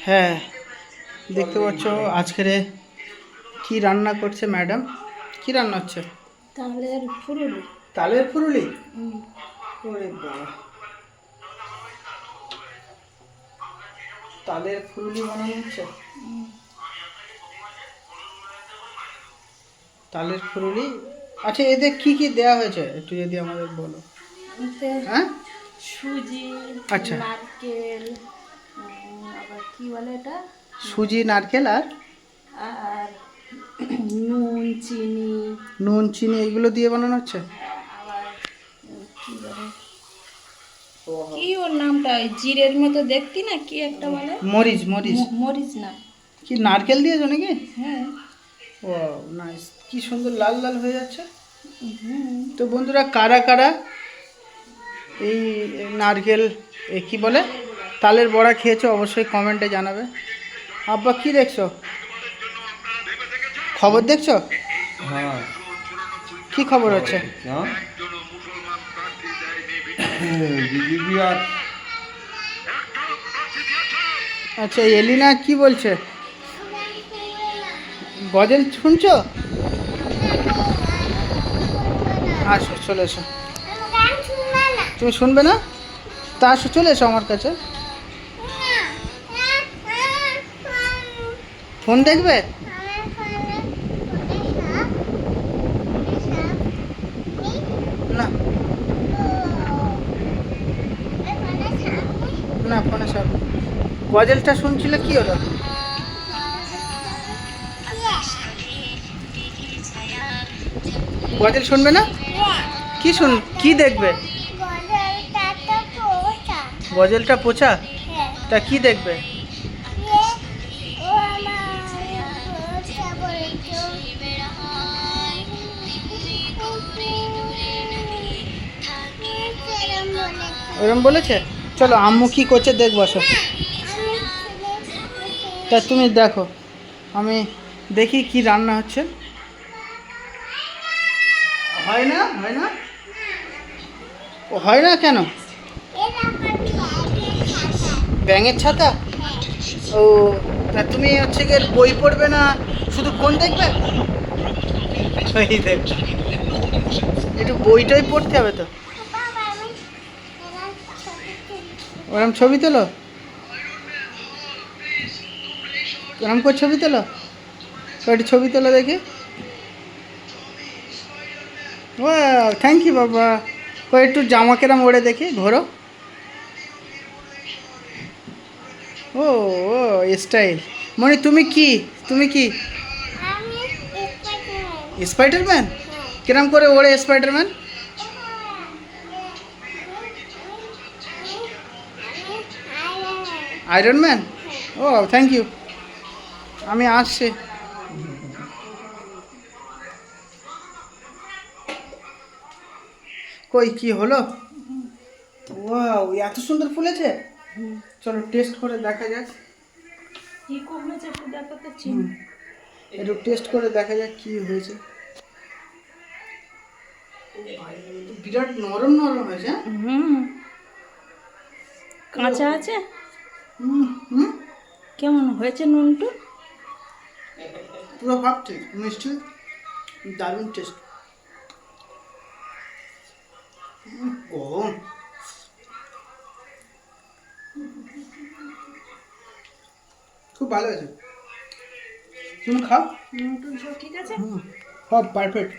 হ্যাঁ, দেখতে পাচ্ছ আজকের কি রান্না করছে ম্যাডাম? কি রান্না হচ্ছে? তালের ফুলুরি। তালের ফুলুরি? ওরে বাবা, তালের ফুলুরি বানানো হচ্ছে। তালের ফুলুরি, আচ্ছা এতে কি কি দেয়া হয়েছে একটু যদি আমাদের বলো। এতে হ্যাঁ, সুজি, আচ্ছা, নারকেল, আবার কি বলে এটা, সুজি, নারকেল আর আর নুন, চিনি। নুন, চিনি এগুলো দিয়ে বানানো হচ্ছে। আবার কি বলে, কি ওর নামটা, ওই জিরের মতো দেখতি না, কি একটা বলে, মরিচ, মরিচ। মরিচ না। কি নারকেল দিয়েছো নাকি? হ্যাঁ। ও নাইস, কি সুন্দর লাল লাল হয়ে যাচ্ছে। হুম। তো বন্ধুরা, কারা কারা এই নারকেল কি বলে তালের বড়া খেয়েছো অবশ্যই কমেন্টে জানাবে। আব্বা কি দেখছো? খবর দেখছো? হ্যাঁ, কি খবর হচ্ছে? বিজেপি আর আচ্ছা, এলিনা কি বলছে? গজল শুনছো? আসো, চলে এসো। তুমি শুনবে না? তা আসো, চলে এসো আমার কাছে। ফোন দেখবে? না না, ফোনে সব গজলটা শুনছিলে, কি হলো? গজল শুনবে না? কি দেখবে? গজলটা পোছা? তা কি দেখবে? ওরম বলেছে? চলো, আম্মু কি করছে দেখবো, আসো। তা তুমি দেখো, আমি দেখি কি রান্না হচ্ছে। হয় না, হয় না, ও হয় না কেন? ব্যাঙের ছাতা? ও, তা তুমি হচ্ছে গিয়ে বই পড়বে না, শুধু ফোন দেখবে? ওই দেখ, একটু বইটাই পড়তে হবে তো। ওরম ছবি তোলো, ওরম করে ছবি তোলো, একটু ছবি তোলো দেখি। ও, থ্যাংক ইউ বাবা। কই একটু জামা কেরাম ওড়ে দেখি, ঘোরো। ও, ও স্টাইল। মানে তুমি কি স্পাইডারম্যান? কিরম করে ওড়ে স্পাইডারম্যান? Iron Man? ও, থ্যাংক ইউ, আমি আসছি। কই কি হলো? ওয়াও, এত সুন্দর ফুলেছে। চলো টেস্ট করে দেখা যাক। কি কমেছে একটু দেখো তো, হুম, একটু টেস্ট করে দেখা যাক কি হয়েছে। ও ভাই, এ তো বিরাট নরম নরম হয়েছে। হুম, কাঁচা আছে। হুম হুম, কেমন হয়েছে নুনটু? পুরো ভাবছি মিষ্টি, দারুণ টেস্ট। গরম, খুব ভালো আছে। তুমি খাও। নুনটুন সব ঠিক আছে? হুম, সব পারফেক্ট।